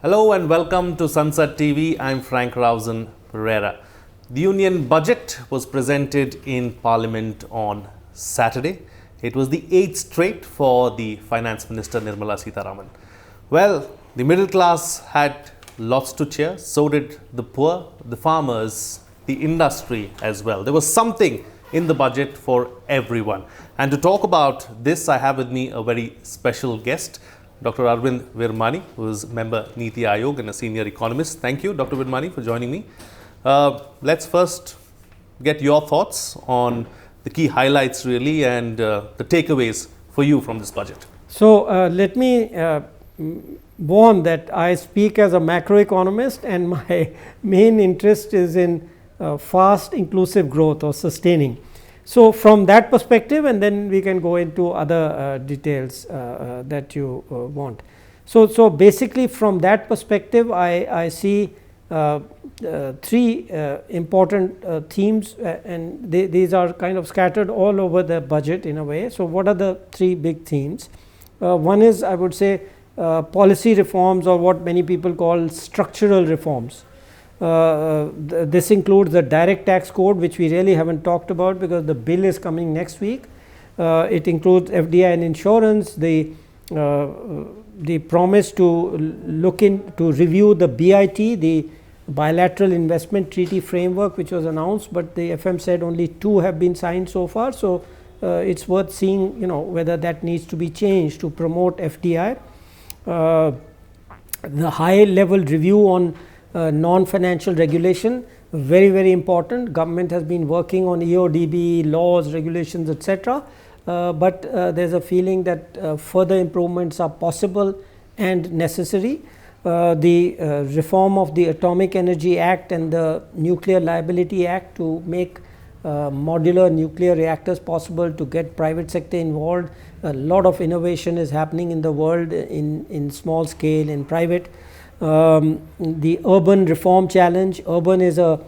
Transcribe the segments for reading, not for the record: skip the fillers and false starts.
Hello and welcome to Sansad TV. I'm Frank Rausan Pereira. The Union Budget was presented in Parliament on Saturday. It was the 8th straight for the Finance Minister Nirmala Sitaraman. Well, the middle class had lots to cheer. So did the poor, the farmers, the industry as well. There was something in the budget for everyone. And to talk about this, I have with me a very special guest, Dr. Arvind Virmani, who is member Niti Aayog and a senior economist. Thank you, Dr. Virmani, for joining me. Let's first get your thoughts on the key highlights really and the takeaways for you from this budget. So, let me warn that I speak as a macroeconomist and my main interest is in fast inclusive growth or sustaining. So, from that perspective, and then we can go into other details that you want. So, basically from that perspective, I see three important themes and these are kind of scattered all over the budget in a way. So, what are the three big themes? One is, I would say, policy reforms, or what many people call structural reforms. This includes the direct tax code, which we really haven't talked about because the bill is coming next week. It includes FDI and insurance, the promise to look to review the BIT, the bilateral investment treaty framework, which was announced, but the FM said only 2 have been signed so far. So, it's worth seeing whether that needs to be changed to promote FDI. The high level review on non-financial regulation, very important. Government has been working on EODB, laws, regulations, etc. But there is a feeling that further improvements are possible and necessary. The reform of the Atomic Energy Act and the Nuclear Liability Act to make modular nuclear reactors possible, to get private sector involved. A lot of innovation is happening in the world in small scale, in private. The urban reform challenge. Urban is a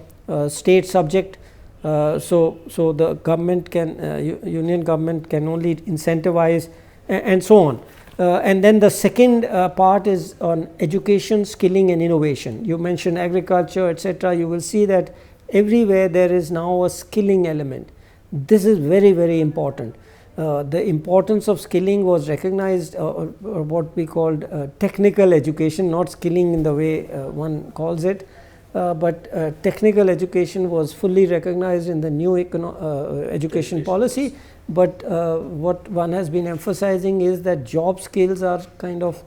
state subject, so the government can union government can only incentivize and so on. And then the second part is on education, skilling and innovation. You mentioned agriculture, etc. You will see that everywhere there is now a skilling element. This is very important. The importance of skilling was recognized, or what we called technical education, not skilling in the way one calls it, but technical education was fully recognized in the new education policy. But what one has been emphasizing is that job skills are kind of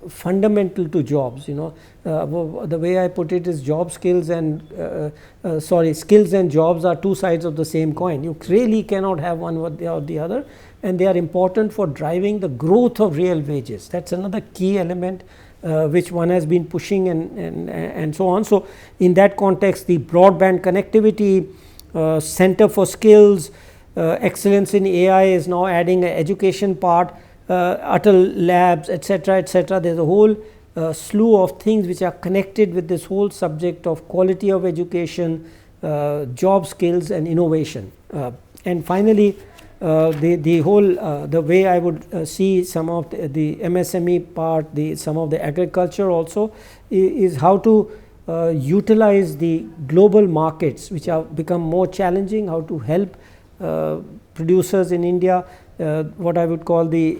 fundamental to jobs. The way I put it is job skills and skills and jobs are two sides of the same coin. You really cannot have one without the other, and they are important for driving the growth of real wages. That's another key element which one has been pushing and so on. So, in that context, the broadband connectivity, center for skills, excellence in AI is now adding an education part. Atal labs, etc. There is a whole slew of things which are connected with this whole subject of quality of education, job skills and innovation. And finally, the whole the way I would see some of the MSME part, some of the agriculture also is how to utilize the global markets, which have become more challenging, how to help producers in India. What I would call the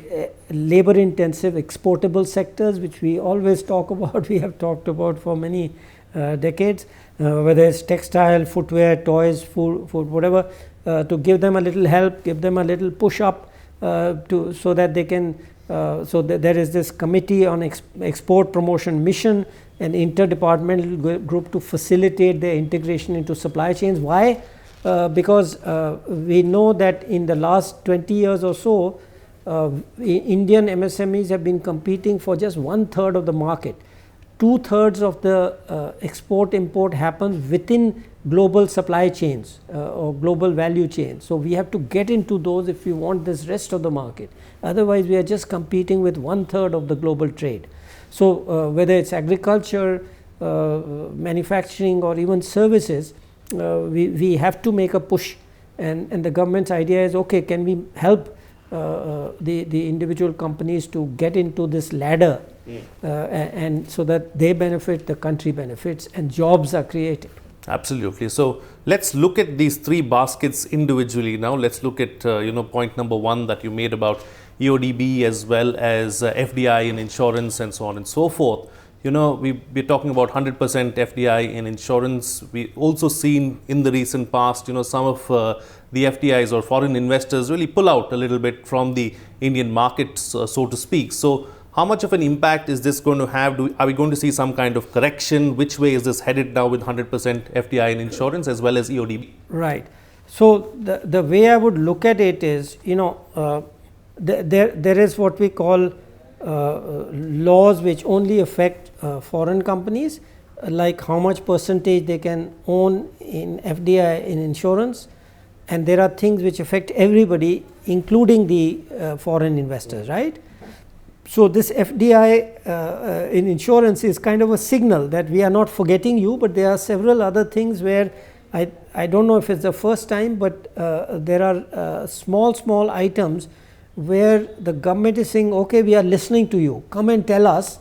labor intensive exportable sectors, which we always talk about, we have talked about for many decades, whether it's textile, footwear, toys, food, whatever, to give them a little help, give them a little push up so that they can, so that there is this committee on export promotion mission, an interdepartmental group to facilitate their integration into supply chains. Why? Because we know that in the last 20 years or so, Indian MSMEs have been competing for just 1/3 of the market. 2/3 of the export import happens within global supply chains or global value chains. So, we have to get into those if we want this rest of the market. Otherwise, we are just competing with 1/3 of the global trade. So, whether it's agriculture, manufacturing or even services, we have to make a push, and the government's idea is, okay, can we help the individual companies to get into this ladder and so that they benefit, the country benefits, and jobs are created. Absolutely. So let's look at these three baskets individually now. Let's look at point number one that you made about EODB as well as FDI in insurance and so on and so forth. We're talking about 100% FDI in insurance. We also seen in the recent past, some of the FDIs or foreign investors really pull out a little bit from the Indian markets, so to speak. So how much of an impact is this going to have? Are we going to see some kind of correction? Which way is this headed now with 100% FDI in insurance as well as EODB? Right. So the way I would look at it is, there is what we call laws which only affect foreign companies, like how much percentage they can own in FDI in insurance, and there are things which affect everybody, including the foreign investors, right? So this FDI in insurance is kind of a signal that we are not forgetting you, but there are several other things where I don't know if it's the first time, but there are small items where the government is saying, okay, we are listening to you, come and tell us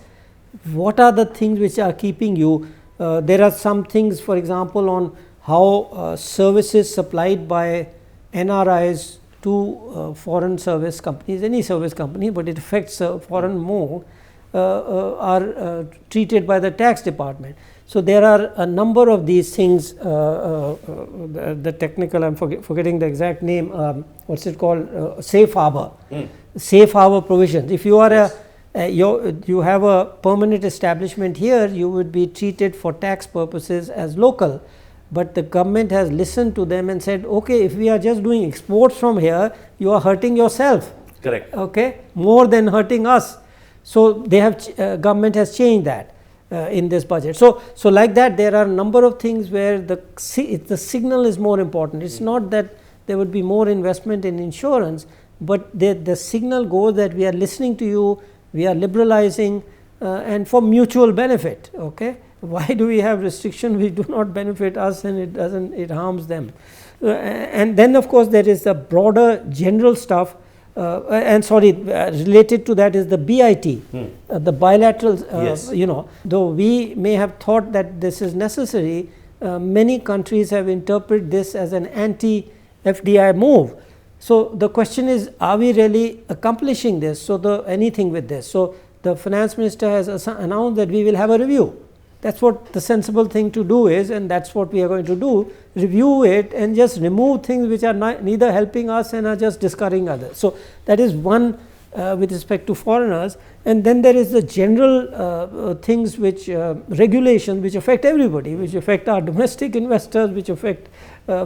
what are the things which are keeping you. There are some things, for example, on how services supplied by NRIs to foreign service companies, any service company, but it affects foreign more, are treated by the tax department. So there are a number of these things, the technical, I'm forgetting the exact name, what's it called, safe harbor, safe harbor provisions. If you are you have a permanent establishment here, you would be treated for tax purposes as local. But the government has listened to them and said, okay, if we are just doing exports from here, you are hurting yourself. Correct. Okay, more than hurting us. So they have government has changed that in this budget. So like that, there are a number of things where the signal is more important. It's not that there would be more investment in insurance, but the signal goes that we are listening to you, we are liberalizing, and for mutual benefit. Okay. Why do we have restriction which do not benefit us and it harms them? And then of course there is the broader general stuff, related to that is the BIT, the bilateral, yes. Though we may have thought that this is necessary, many countries have interpreted this as an anti-FDI move. So the question is, are we really accomplishing this? So anything with this? So the finance minister has announced that we will have a review. That's what the sensible thing to do is, and that's what we are going to do, review it and just remove things which are neither helping us and are just discouraging others. So that is one with respect to foreigners. And then there is the general things which regulations which affect everybody, which affect our domestic investors, which affect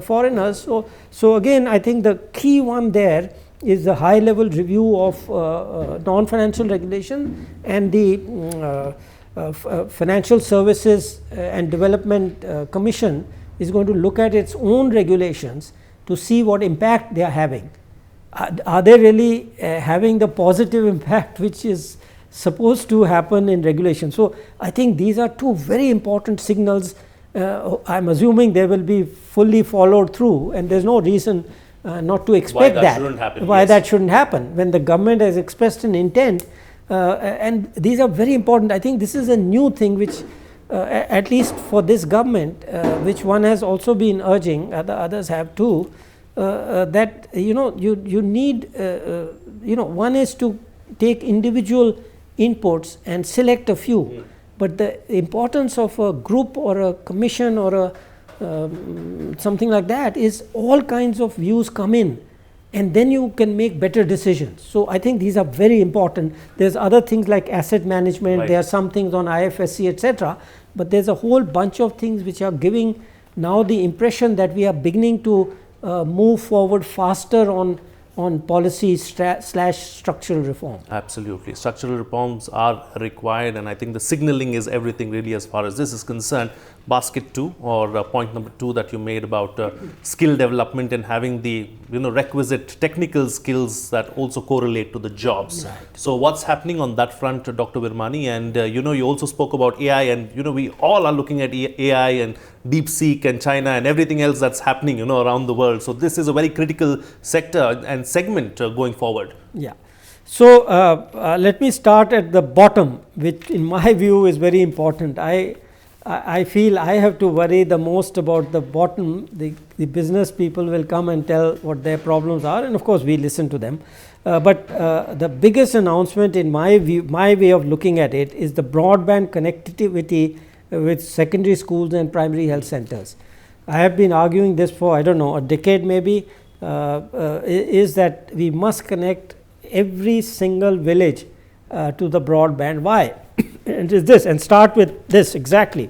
foreigners. So again, I think the key one there is the high level review of non-financial regulation, and the Financial Services and Development Commission is going to look at its own regulations to see what impact they are having. Are they really having the positive impact which is supposed to happen in regulation? So I think these are two very important signals. I'm assuming they will be fully followed through, and there's no reason not to expect that shouldn't happen. Why that shouldn't happen when the government has expressed an intent. And these are very important. I think this is a new thing which, at least for this government, which one has also been urging, others have too, that you need, one is to take individual inputs and select a few, but the importance of a group or a commission or something like that is all kinds of views come in, and then you can make better decisions. So I think these are very important. There's other things like asset management, right. There are some things on IFSC, etc. But there's a whole bunch of things which are giving now the impression that we are beginning to move forward faster on policy / structural reform. Absolutely. Structural reforms are required, and I think the signaling is everything really as far as this is concerned. Basket 2, or point number 2 that you made about skill development and having the requisite technical skills that also correlate to the jobs. Right. So what's happening on that front, Dr. Virmani? And you also spoke about AI, and we all are looking at AI and DeepSeek and China and everything else that's happening around the world. So this is a very critical sector and segment going forward. Yeah. So, let me start at the bottom, which in my view is very important. I feel I have to worry the most about the bottom. The business people will come and tell what their problems are, and of course we listen to them. But the biggest announcement in my view, my way of looking at it, is the broadband connectivity with secondary schools and primary health centers. I have been arguing this for, I don't know, a decade maybe, is that we must connect every single village to the broadband. Why? It is this, and start with this exactly,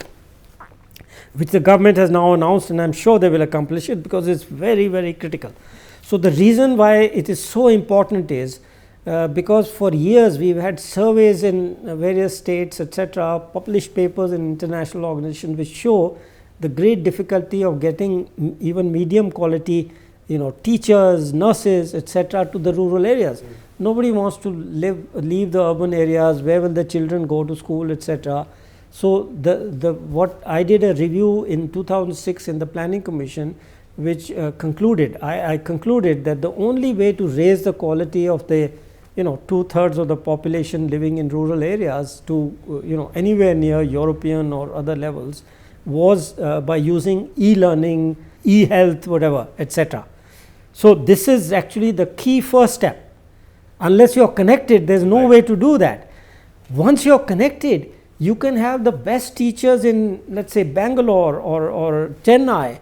which the government has now announced, and I am sure they will accomplish it because it is very, very critical. So, the reason why it is so important is because for years we have had surveys in various states, etc., published papers in international organizations which show the great difficulty of getting even medium quality, teachers, nurses, etc., to the rural areas. Nobody wants to leave the urban areas. Where will the children go to school, etc. So, what I did a review in 2006 in the Planning Commission, which concluded, I concluded that the only way to raise the quality of the 2/3 of the population living in rural areas to anywhere near European or other levels was by using e-learning, e-health, whatever, etc. So, this is actually the key first step. Unless you are connected, there is no way to do that. Once you are connected, you can have the best teachers in, let us say, Bangalore or Chennai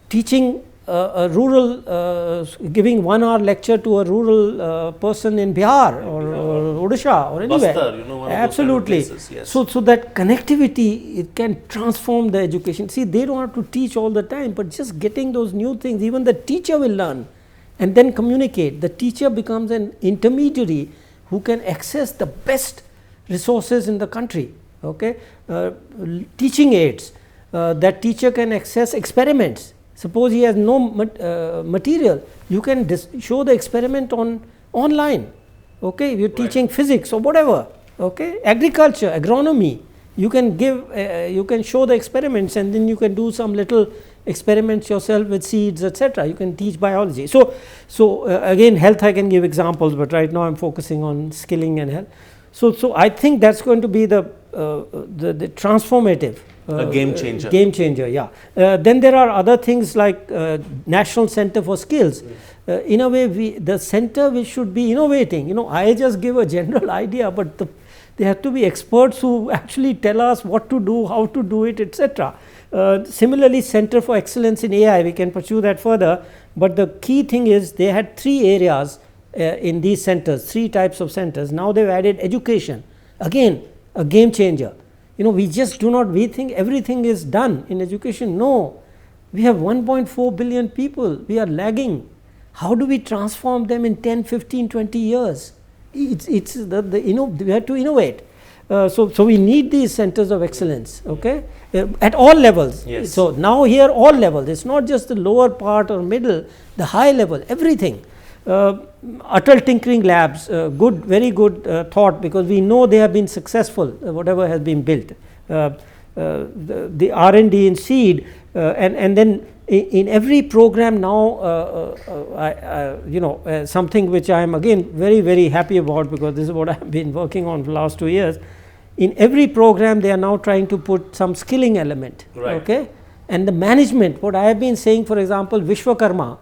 teaching a rural, giving 1 hour lecture to a rural person in Bihar or Odisha or anywhere. Bastar, absolutely. Kind of places, yes. So that connectivity, it can transform the education. See, they don't have to teach all the time, but just getting those new things, even the teacher will learn and then communicate. The teacher becomes an intermediary who can access the best resources in the country. Okay, teaching aids, that teacher can access experiments. Suppose he has no material, you can show the experiment online. Okay, you are teaching physics or whatever. Okay, agriculture, agronomy, you can give, you can show the experiments, and then you can do some little experiments yourself with seeds, etc. You can teach biology. So again, health I can give examples, but right now I am focusing on skilling and health. So I think that is going to be the transformative. A game changer. Game changer, yeah. Then there are other things like National Center for Skills. In a way, the center which should be innovating. I just give a general idea, but they have to be experts who actually tell us what to do, how to do it, etc. Similarly, Center for Excellence in AI, we can pursue that further. But the key thing is they had 3 areas in these centers, 3 types of centers. Now they have added education. Again, a game changer. We just do not, we think everything is done in education. No, we have 1.4 billion people, we are lagging. How do we transform them in 10, 15, 20 years? It's we have to innovate. So we need these centers of excellence, okay, at all levels. Yes. So now here all levels, it's not just the lower part or middle, the high level, everything. Atal Tinkering Labs, very good thought, because we know they have been successful, whatever has been built. The R&D in seed, and then in every program now, something which I am again very, very happy about, because this is what I have been working on for the last 2 years. In every program, they are now trying to put some skilling element. Right. Okay, and the management, what I have been saying, for example, Vishwakarma.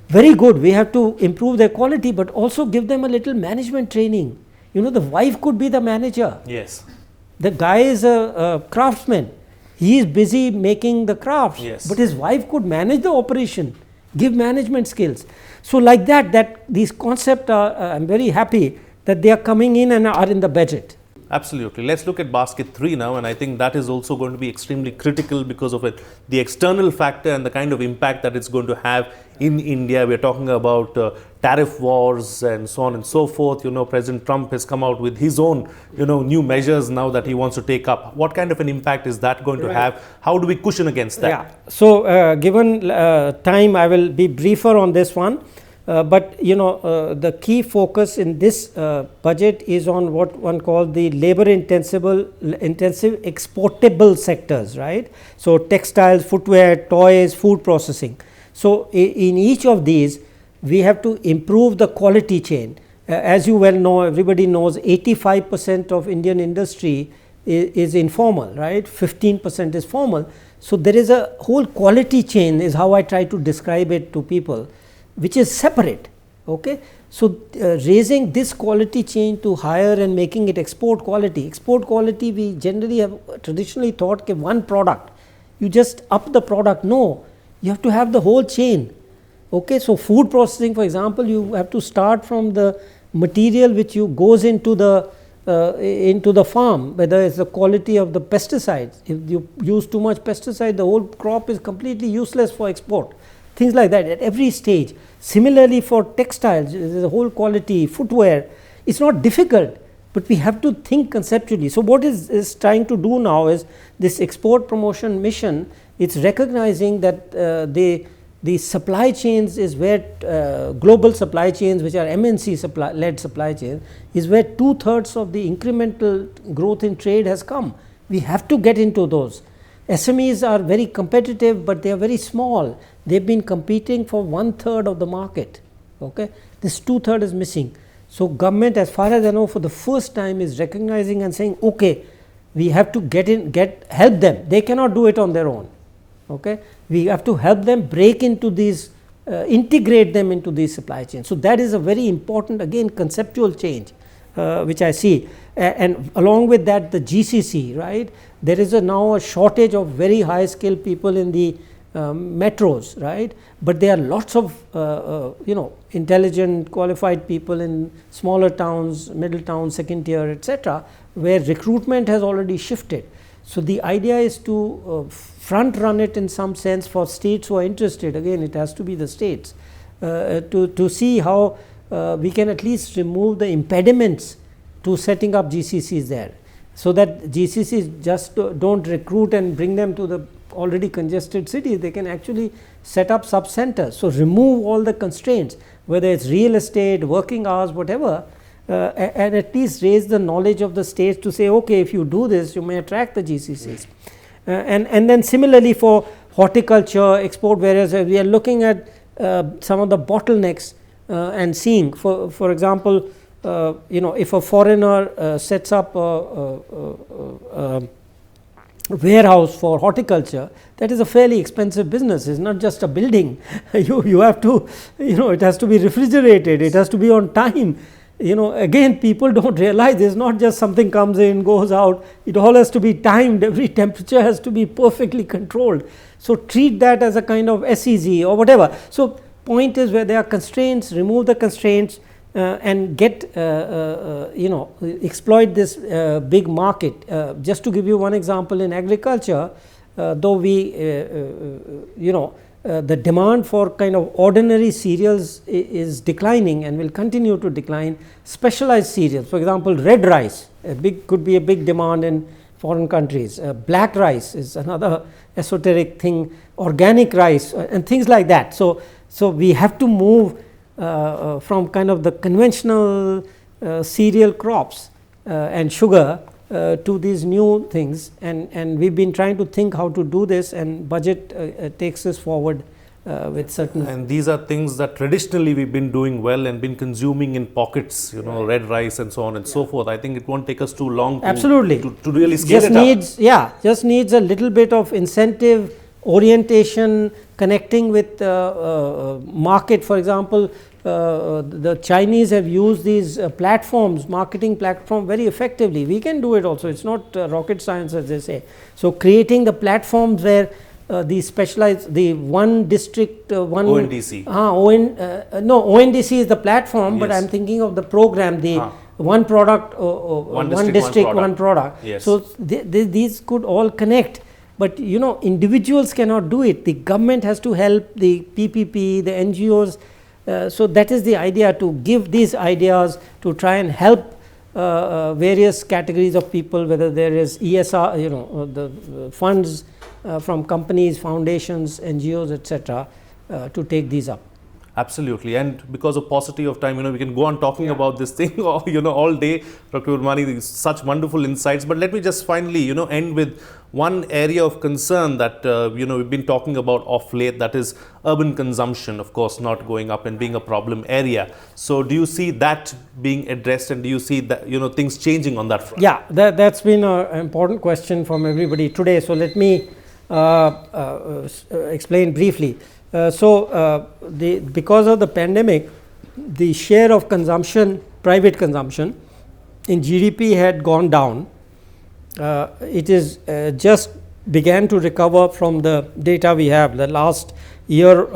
Very good, we have to improve their quality, but also give them a little management training. The wife could be the manager. Yes. The guy is a craftsman. He is busy making the crafts, yes, but his wife could manage the operation, give management skills. So like that these concepts are, I am very happy that they are coming in and are in the budget. Absolutely. Let's look at basket 3 now, and I think that is also going to be extremely critical because of the external factor and the kind of impact that it's going to have in India. We're talking about tariff wars and so on and so forth. President Trump has come out with his own, new measures now that he wants to take up. What kind of an impact is that going to have? How do we cushion against that? Yeah. So given time, I will be briefer on this one. But the key focus in this budget is on what one calls the labor intensive exportable sectors, right? So textiles, footwear, toys, food processing. So in each of these, we have to improve the quality chain. As you well know, everybody knows 85% of Indian industry is informal, right? 15% is formal. So there is a whole quality chain, is how I try to describe it to people, which is separate. Okay, so raising this quality chain to higher and making it export quality. Export quality, we generally have traditionally thought that one product, you just up the product. No, you have to have the whole chain. Okay, so food processing, for example, you have to start from the material which goes into the farm, whether it's the quality of the pesticides. If you use too much pesticide, the whole crop is completely useless for export. Things like that at every stage. Similarly, for textiles, there is a whole quality, footwear. It's not difficult, but we have to think conceptually. So what is trying to do now is this export promotion mission. It's recognizing that the supply chains is where global supply chains, which are MNC led supply chains, is where 2/3 of the incremental growth in trade has come. We have to get into those. SMEs are very competitive, but they are very small. They've been competing for 1/3 of the market. Okay, this 2/3 is missing. So government, as far as I know, for the first time is recognizing and saying, okay, we have to help them. They cannot do it on their own. Okay, we have to help them break into these, integrate them into these supply chains. So that is a very important, again, conceptual change, which I see. And along with that, the GCC, right? There is now a shortage of very high skilled people in the metros, right? But there are lots of intelligent, qualified people in smaller towns, middle towns, second tier, etc., where recruitment has already shifted. So the idea is to front run it in some sense for states who are interested. Again, it has to be the states to see how we can at least remove the impediments to setting up GCCs there, so that GCCs just don't recruit and bring them to the already congested cities. They can actually set up sub centers. So remove all the constraints, whether it's real estate, working hours, whatever, and at least raise the knowledge of the states to say, okay, if you do this, you may attract the GCCs. And then similarly for horticulture, export, whereas we are looking at some of the bottlenecks and seeing, for example, if a foreigner sets up a warehouse for horticulture, that is a fairly expensive business. It's not just a building. You have to, it has to be refrigerated. It has to be on time. Again, people don't realize it's not just something comes in, goes out. It all has to be timed. Every temperature has to be perfectly controlled. So treat that as a kind of SEZ or whatever. So point is, where there are constraints, remove the constraints and get exploit this big market. Just to give you one example, in agriculture, though we the demand for kind of ordinary cereals is declining and will continue to decline. Specialized cereals, for example, red rice, could be a big demand in foreign countries. Black rice is another esoteric thing. Organic rice and things like that. So we have to move from kind of the conventional cereal crops and sugar to these new things, and we've been trying to think how to do this, and budget takes us forward with certain. And these are things that traditionally we've been doing well and been consuming in pockets, red rice and so on and so forth. I think it won't take us too long to really scale it up. Just needs a little bit of incentive, orientation, connecting with market. For example, the Chinese have used these platforms, marketing platform, very effectively. We can do it also. It's not rocket science, as they say. So creating the platforms where the specialized, the one district, one ONDC. No, ONDC is the platform, yes. But I'm thinking of the program, the one product, one district, one product. Yes. So these could all connect. But individuals cannot do it. The government has to help, the PPP, the NGOs. So that is the idea, to give these ideas to try and help various categories of people, whether there is ESR, the funds from companies, foundations, NGOs, etc., to take these up. Absolutely, and because of paucity of time, we can go on talking about this thing, all day, Dr. Virmani, such wonderful insights. But let me just finally, end with one area of concern that, we've been talking about of late, that is urban consumption, of course, not going up and being a problem area. So do you see that being addressed, and do you see that, things changing on that front? Yeah, that's been an important question from everybody today. So let me explain briefly. Because of the pandemic, the share of consumption, private consumption in GDP had gone down. It is just began to recover from the data we have the last year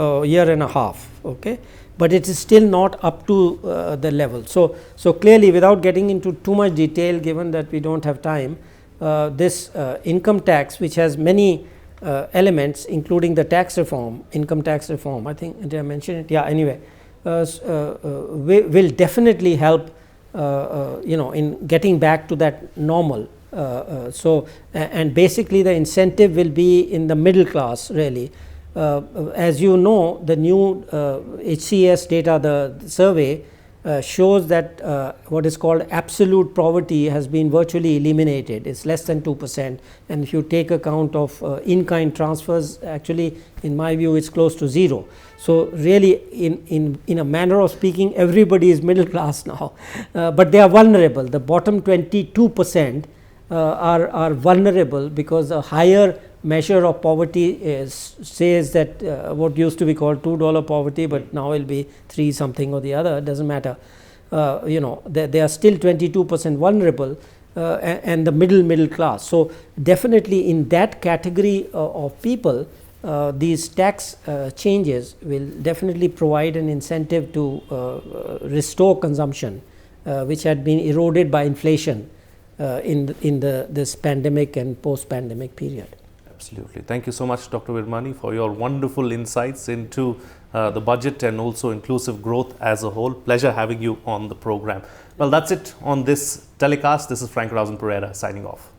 and a half, okay, but it is still not up to the level. So clearly, without getting into too much detail, given that we don't have time, this income tax, which has many elements, including the tax reform, income tax reform, I think, did I mention it? Yeah, anyway, will definitely help, in getting back to that normal. And basically the incentive will be in the middle class, really. As you know, the new HCS data, the survey, shows that what is called absolute poverty has been virtually eliminated. It's less than 2%, and if you take account of in-kind transfers, actually, in my view, it's close to zero. So really, in a manner of speaking, everybody is middle class now, but they are vulnerable. The bottom 22% are vulnerable, because a higher measure of poverty says that what used to be called $2 poverty, but now will be 3 something or the other, it doesn't matter. They are still 22% vulnerable, and the middle class. So definitely in that category of people, these tax changes will definitely provide an incentive to restore consumption, which had been eroded by inflation in this pandemic and post-pandemic period. Absolutely. Thank you so much, Dr. Virmani, for your wonderful insights into the budget and also inclusive growth as a whole. Pleasure having you on the program. Well, that's it on this telecast. This is Frank Rausan Pereira signing off.